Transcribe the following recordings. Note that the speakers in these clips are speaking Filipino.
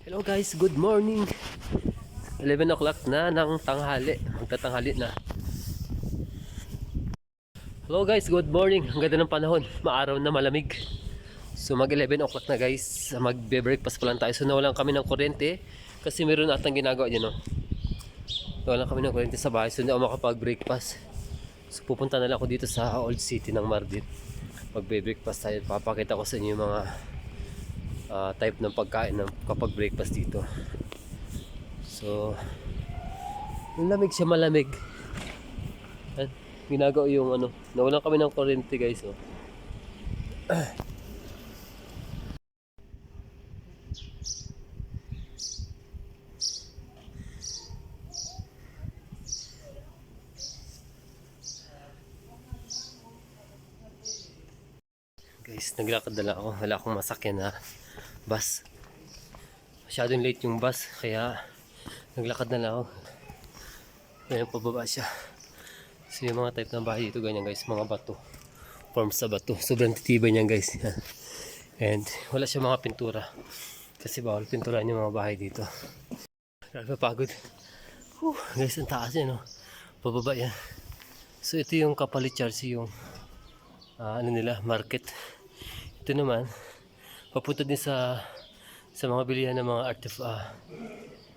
Hello guys, good morning. 11 o'clock na ng tanghali. Magtatanghali na. Hello guys, good morning. Ang ganda ng panahon. Maaraw na malamig. So mag 11 o'clock na guys. Magbe-breakfast pa lang tayo. So nawalan kami ng kuryente. Kasi meron atang ginagawa dyan, no? Nawalan kami ng kuryente sa bahay. So hindi ako makapag-breakfast. So pupunta na lang ako dito sa Old City ng Mardit. Magbe-breakfast tayo. Papakita ko sa inyo yung mga type ng pagkain ng kapag breakfast dito. So malamig siya, malamig. At ginagawa yung ano, nawalan kami ng kuryente guys, oh. Guys, naglakad na lang ako. Wala akong masakyan na bus. Masyadong late yung bus, kaya naglakad na lang ako. Ngayon pababa siya. So yung mga type ng bahay dito ganyan guys, mga bato. Form sa bato. Sobrang titibay niyan guys. And wala siya mga pintura. Kasi bawal pinturahan yung mga bahay dito. Grabe pagod. Guys, ang taas yan, no? Pababa yan. So ito yung Kapalit Charsi, yung ano nila, market. Ito naman, papunta din sa mga bilihan ng mga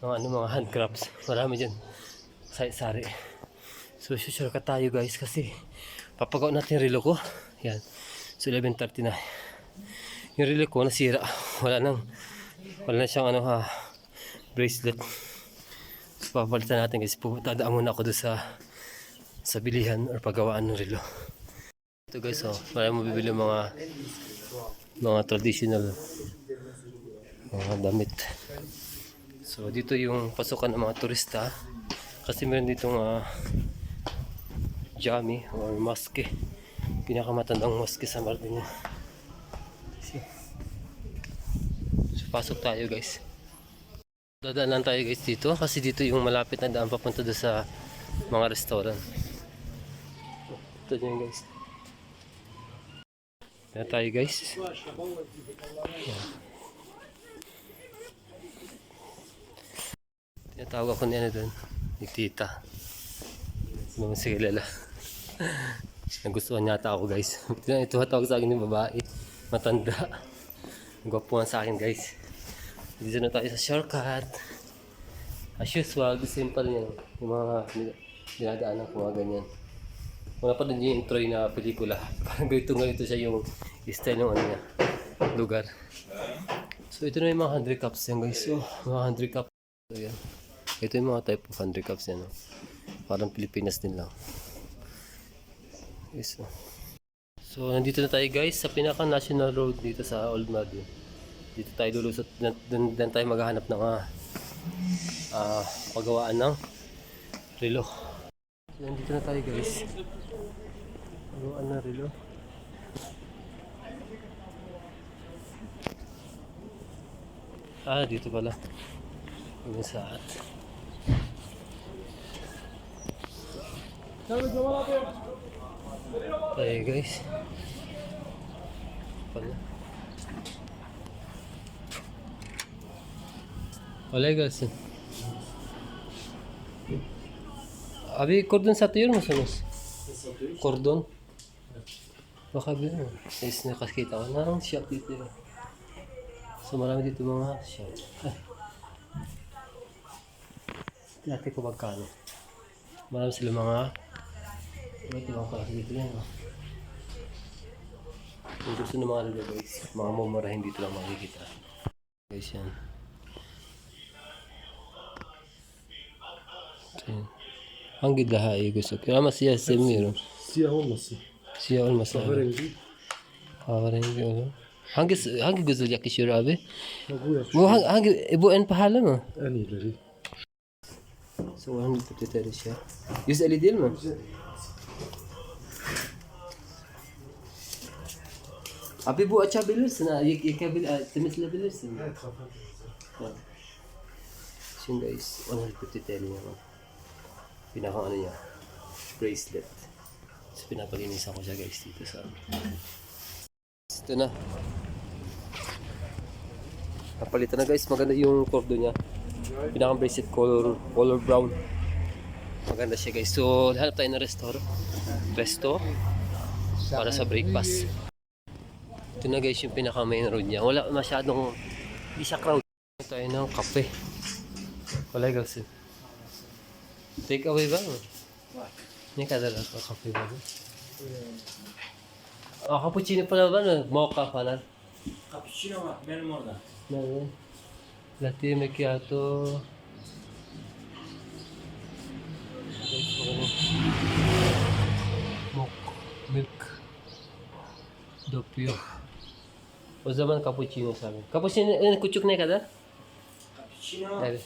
mga handcrafts. Marami dyan. Sari-sari. So shortcut tayo guys kasi papagawa natin yung relo ko. Yan. So 11:30 na. Yung relo ko nasira. Wala na siyang bracelet. So papalitan natin guys. Tadaan muna ako doon sa bilihan or paggawaan ng relo. Ito guys, oh, marami mabibili mga traditional mga damit. So dito yung pasukan ng mga turista kasi meron ditong jami or mosque, pinakamatandang mosque sa Mardin. So pasok tayo guys, dadaan lang tayo guys dito kasi dito yung malapit na daan papunta doon sa mga restaurant. Ito dyan guys. Yan tayo guys. Yan. Tinatawag ako niya doon, ni tita. Naman si kilala. Nagustuhan yata ako guys. Ito hatawag sa akin ng babae. Matanda. Gwapuhan sa akin guys. Dito na tayo sa shortcut. As usual, the same pa rin yan. Yung mga dinadaanan ko mga ganyan. Wala pa din yung intro na pelikula. Parang ganito siya yung style ng ano niya, lugar. So ito na yung mga 100 cups yan guys. So mga 100 cups. So yan. Ito yung mga type of 100 cups yan. No? Parang Pilipinas din lang. Yes, no? So nandito na tayo guys sa pinaka national road dito sa Old Mardin. Dito tayo lulusot. Dan tayo maghahanap ng paggawaan ng relo. So nandito na tayo guys. Paggawaan ng relo. Dito pala. Yung saat. Tayo guys. Pala. Wala guys. Abi kordon satu yun mas. Kordon. Baka bilang. Guys, nakakita ko ng shop dito. So marami dito mga shop. Dati ko magkano. Marami sila mga may tibang pala dito yan. Kung gusto ng mga relo guys, mga mumurahin dito lang makikita. Guys yan. Hangi daha iyi gözüküyor ama siyah sevmiyorum. Siyah olmasın. Siyah olmasa. Kahverengi. Kahverengi olur. Hangi güzel yakışıyor abi? Bu yakışıyor. Bu bu en pahalı mı? En iyileri. So hangi tutuyor ya? 150 değil mi? Abi bu açabilirsin ha, temizleyebilirsin. Evet, kapat. Şimdi guys, 150 TL naman. Pinaka ano niya, bracelet. So pinapalinisan ko siya guys dito sa ito na. Napalitan na guys, maganda yung kordo niya. Pinakang bracelet color brown. Maganda siya guys. So, hanap tayo ng resto para sa breakfast. Ito na guys yung pinaka main road niya. Wala masyadong, hindi siya crowd. Hanap tayo ng kape. Wala guys. Take away ba? Hindi ka dala sa kape ba? Cappuccino pala ba? Mocha pala. Cappuccino var benim orada. Nerede? Latte macchiato. Milk. Doppio. O zaman cappuccino sabi. Cappuccino, küçük ne kadar? Cappuccino Evet.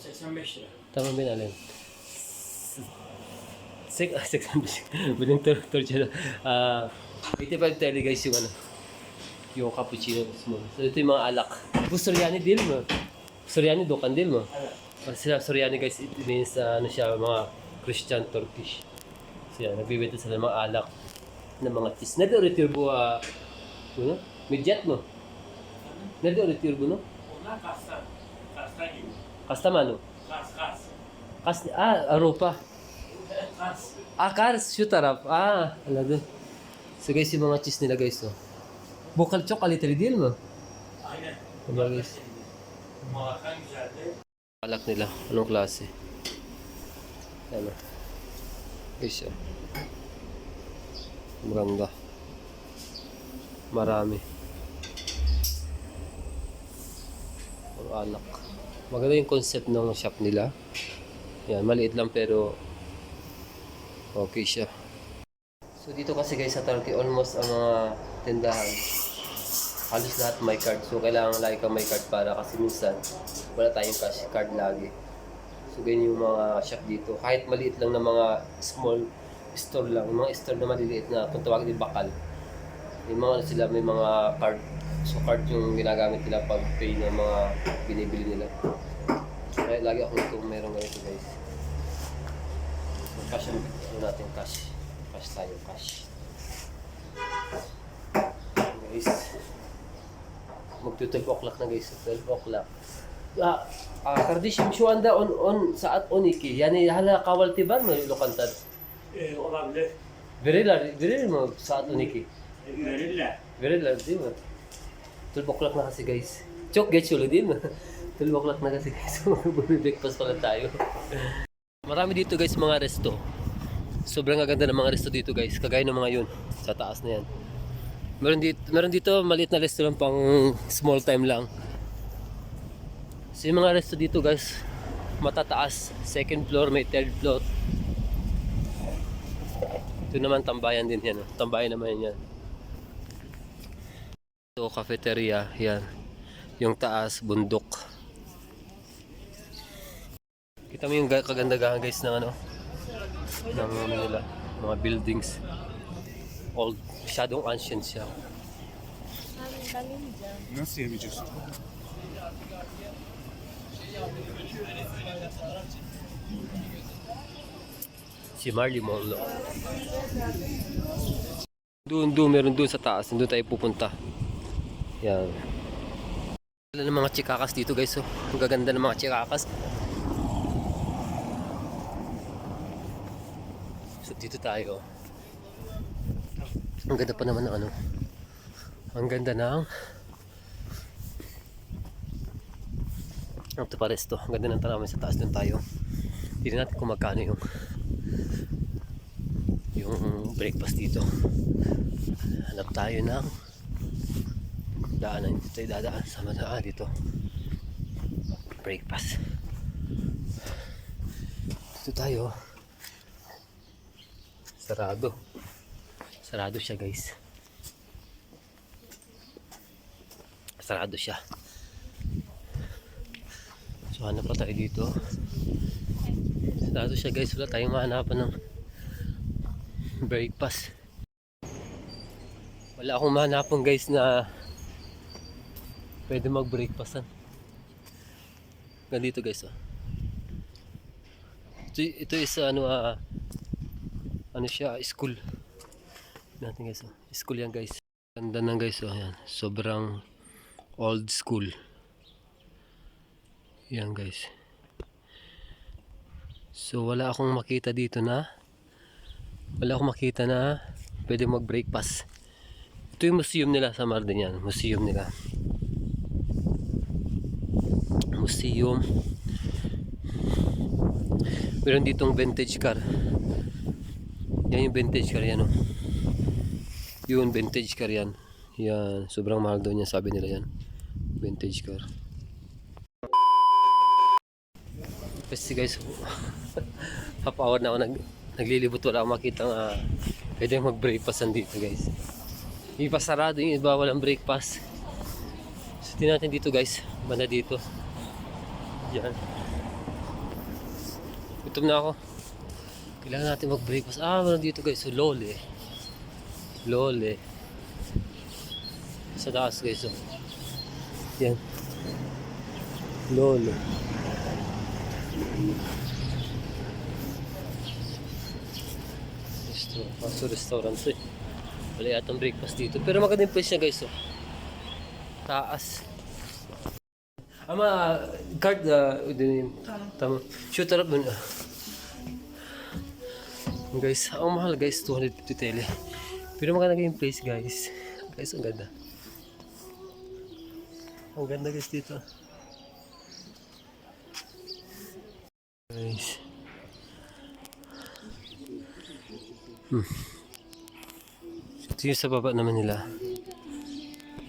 85 lira. Tamam ben alayım. 85. Benim Türkçe'de. 85 TL guys yung ano. Yung cappuccino small. So ito yung mga alak. Bu Suryani değil mi? Suryani dokan değil mi? Evet. Sila Suryani guys, it means ano siya, mga Christian Turkish. So yan, nagbibenta sila ng mga alak ng mga cheese. Nerede üretiyor bunu? Midyat mo? Nerede üretiyor bunu? Onlar kastan. Kastan gibi. Kastamonu. Kas. Avrupa. Kas. Kars, şu taraf. Anladım. So guys, yung mga cheese nila guys, no? Bukal çok kaliteli değil mi? Aynen. Bunlar guys. Malakan güzeldi. Alak nila. Anong klase? Ano? Guys, oh. Maganda. Marami. Puro alak. Maganda yung concept ng shop nila. Yan, maliit lang pero okay siya. So dito kasi guys sa Turkey, almost ang mga tindahan, halos lahat may card. So kailangan lagi kang may card para kasi minsan wala tayong cash card lagi. So ganyan yung mga shop dito. Kahit maliit lang na mga small store lang, mga store na maliliit na kung tawagin din bakal. Yung mga sila may mga card. So card yung ginagamit nila pag pay ng mga binibili nila. Kaya lagi ako nito meron ganito guys. So cash yung natin cash. Cash tayo, cash. Guys. Magto 12 o'clock na guys. 12 o'clock. Kardeşim şu anda 10 saat 12. Yani hala kahvaltı var mı lokantada? Olabilir. Verir mi saat 12? Verirler. Verirler değil mi? 12 o'clock na kasi guys. Çok geç oluyor değil mi? 12 o'clock na kasi guys. Breakfast pala tayo. Marami dito guys mga resto. Sobrang gaganda ng mga resto dito guys. Kagaya ng mga yun. Sa taas na yan. Meron dito maliit na resto lang pang small time lang. So yung mga resto dito guys, matataas. Second floor, may third floor. Ito naman tambayan din yan. Tambayan naman yan. Ito cafeteria. Yan. Yung taas, bundok. Kita mo yung kagandagan guys ng ano. Ng ano nila. Mga buildings. Old. Masyadong ancient siya. Nasıl yemeyeceksin? Si Marley Molo. Doon, meron doon sa taas. Doon tayo pupunta. Yan. Wala ng mga chikakas dito guys. Oh. Ang gaganda ng mga chikakas. So dito tayo. Ang ganda pa naman ng ano. Ang ganda ng ito pa resto. Ang ganda ng tanawin sa taas doon tayo. Tignan natin kung magkano yung breakfast dito. Hanap tayo ng daanan. Dito tayo dadaan sa madaan dito. Breakfast. Dito tayo. Sarado. Sarado siya guys. Sarado siya. So hanap pa tayo dito. Sarado siya guys. Wala tayong mahanapan ng breakfast. Wala akong mahanapan guys na pwede mag breakfastan. Ganito guys oh. Ito is ano siya, school. Natin guys oh. School yan guys. Ganda ng guys oh, yan. Sobrang old school. Yan guys. So wala akong makita dito na pwede mag breakfast. Ito yung museum nila sa Mardin yan. Museum nila. Museum. Meron ditong vintage car. Yan yung vintage car yan. Oh. Yun, vintage car yan. Yan, sobrang mahal doon yan, sabi nila yan. Vintage car. Kasi guys, half hour na ako naglilibot. Wala akong makita pwede mag-breakfast dito guys. Yung iba sarado, yung iba walang breakfast. So tingnan natin dito guys, banda dito. Yan. Gutom na ako. Kailangan natin mag-breakfast. Meron dito guys, so Lole. Lole. Sa taas guys, oh. Yan. Lole. Restaurant to eh. Wala yatang breakfast dito. Pero maganda yung place niya guys, oh. Taas. Card tama. Shooter up dun. Guys, ang mahal guys, 250 tele. Pero maganda yung place guys. Guys, ang ganda. Ang ganda guys dito. Guys. Ito yung sa baba naman nila.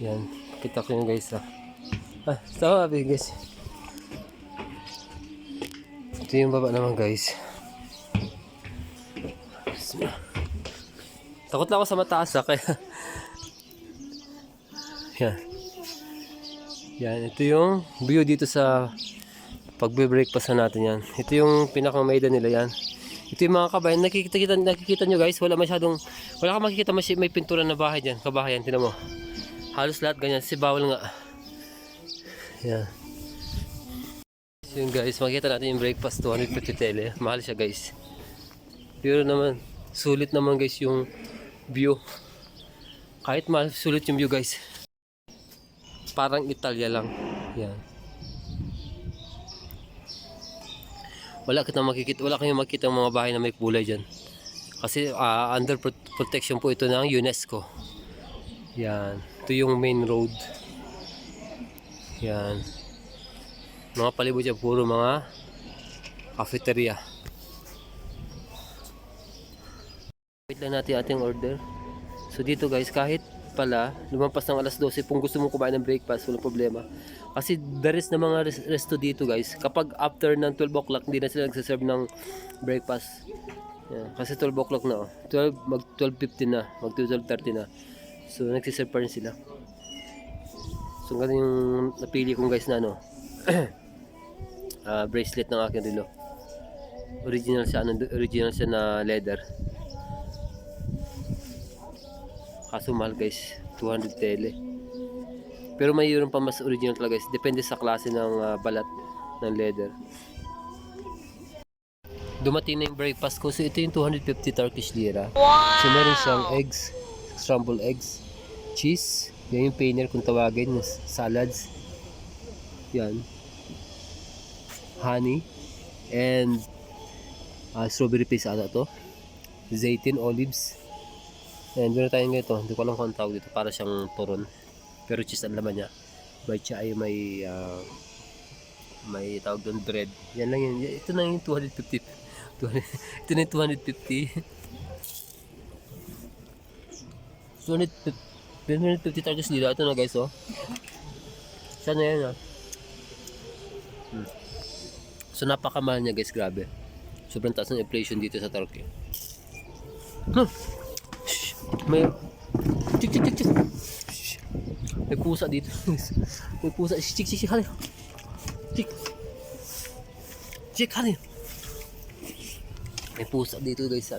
Yan. Kita ko yung guys tama guys. Ito yung baba naman guys. Takot na ako sa mataas kaya yan. Yan, ito yung view dito sa pagbe-breakfast natin yan. Ito yung pinaka-maida nila yan. Ito yung mga kabayan, nakikita nyo guys, wala kang makikita may pintura na bahay dyan, kabahayan, tinan mo. Halos lahat ganyan, si bawal nga. Yan. So yun guys, makikita natin yung breakfast, 250 tele. Mahal siya guys. Pero naman, sulit naman guys yung view. Kahit mahal, sulit yung view guys. Parang Italia lang. Yan. Wala kayong makikita ng mga bahay na may kulay dyan. Kasi under protection po ito ng UNESCO. Yan. Ito yung main road. Yan. Mga palibot dyan, puro mga cafeteria. Wait lang natin ating order. So dito guys, kahit pala lumampas ng alas 12, kung gusto mong kumain ng breakfast, walang problema. Kasi the rest ng mga resto dito guys, kapag after ng 12 o'clock, hindi na sila nagsaserve ng breakfast. Yan. Kasi 12 o'clock na, 12:15 na, mag 12:30 na. So nagsiserve pa rin sila. So ganun yung napili kong guys na bracelet ng aking relo. Original siya na leather. Kaso mahal guys, 200 tele. Pero mayroon pa mas original talaga guys, depende sa klase ng balat ng leather. Dumating na yung breakfast ko, so ito yung 250 Turkish lira. Wow! So meron siyang eggs, scrambled eggs, cheese, yan yung paneer kung tawagin, salads, yan, honey, and strawberry paste ata to, zaitin, olives. And meron tayong ganito, hindi ko alam kung tawag dito, para siyang turon. Pero cheese ang laman niya. Bite siya ay may tawag doon, bread. Yan lang yun. Ito na yung 250. Ito na yung 250. 250 Turkish lira. Ito na guys, oh. Sana yan, So napakamahal niya guys, grabe. Sobrang taas ng inflation dito sa Turkey. May tik. May pusa dito. May pusa. Tik, hali. Tik, hali. May pusa dito guys,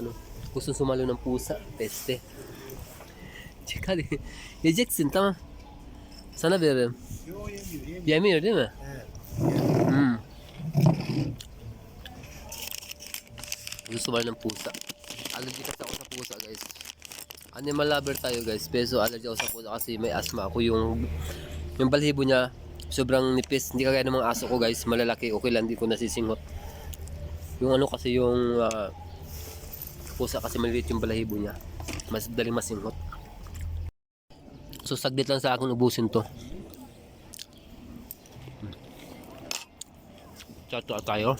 gusto sumalo ng pusa, peste. Tik, hali. Yiyeceksin, tamam. Sana veririm. Yemiyor değil mi? Gusto sumalo ng pusa. Allergy kasi ako sa pusa guys. Animal lover tayo guys, pero allergy ako sa pusa kasi may asthma ako. Yung balhibo niya Sobrang nipis. Hindi kagaya ng mga aso ko guys. Malalaki. Okay lang. Hindi ko nasisinghot. Yung ano kasi yung pusa kasi maliit yung balahibo niya. Mas daling masinghot. So saglit lang sa akin ubusin to. Chato tayo.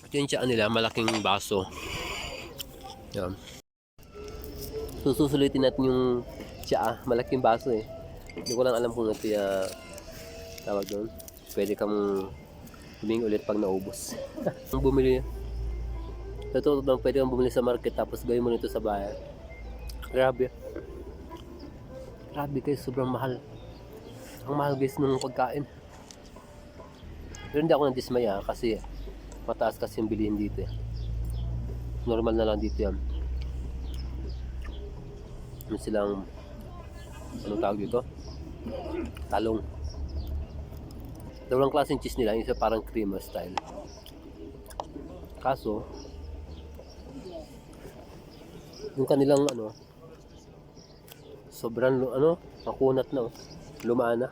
Ito yung tiyaan nila. Malaking baso. Yan. So susulitin natin yung tiyaa. Malaking baso eh. Hindi ko lang alam kung ito tawag doon. Pwede kang humingi ulit pag naubos. Ang bumili. Totoo lang, pwede kang bumili sa market tapos gawin mo nito sa bahay. Grabe. Grabe guys, sobrang mahal. Ang mahal guys ng pagkain. Pero hindi ako nandismaya kasi mataas kasi yung bilihin dito eh. Normal na lang dito yan. Ano silang, anong tawag dito? Talong. Dalawang klaseng cheese nila, isa parang cream style. Kaso, yung kanilang sobrang makunat na. Lumana.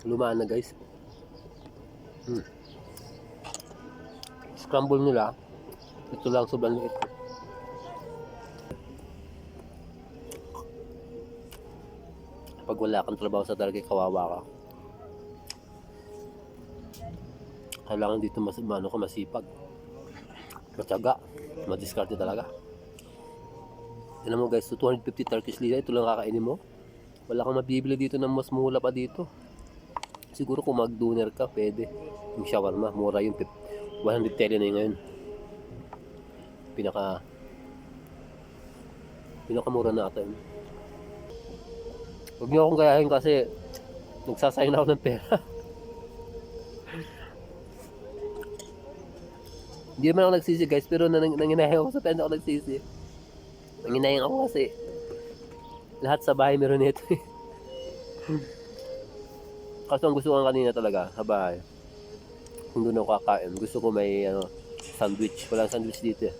Lumana guys. Scramble nila. Ito lang sobrang liit. Pag wala kang trabaho sa talaga, kawawa ka. Kailangan dito masipag. Matyaga. Madiskarte talaga. Tignan mo guys, so 250 Turkish lira, ito lang kakainin mo. Wala kang mabibili dito na mas mura pa dito. Siguro kung mag-doner ka, pwede. Yung shawarma, mura yung 100 TL na yun ngayon. Pinakamura na ata yun. Huwag niyo akong gayahin kasi nagsasayang na ako ng pera. Hindi naman ako nagsisi guys, pero nanginayang ako sa pera ako nagsisi. Nanginayang ako kasi lahat sa bahay meron nito. Kaso ang gusto ko kanina talaga sa bahay, kung doon ako kakain, gusto ko may sandwich. Walang sandwich dito eh.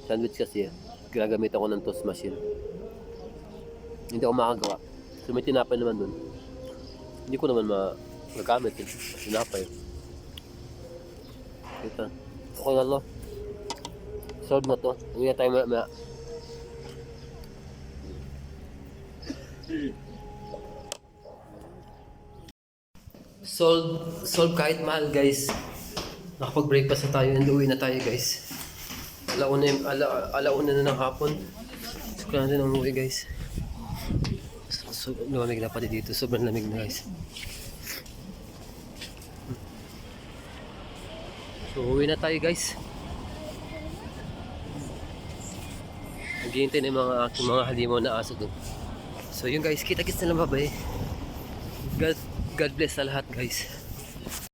Sandwich kasi gagamit ako ng toast machine. Hindi ako makagawa. So may tinapay naman doon. Hindi ko naman magagamit eh. Tinapay. Ito. Okay na lo. Solve na to. Uwi na tayo maya. Solve kahit mahal guys. Nakapag-breakfast na tayo and uwi na tayo guys. Alauna na ng hapon. So kaya natin ang uwi guys. So lamig na pati dito. Sobrang lamig na guys. So uwi na tayo guys. Naghihintay na yung mga halimaw na aso doon. So yun guys, kita-kits na lang, bye. God bless sa lahat guys.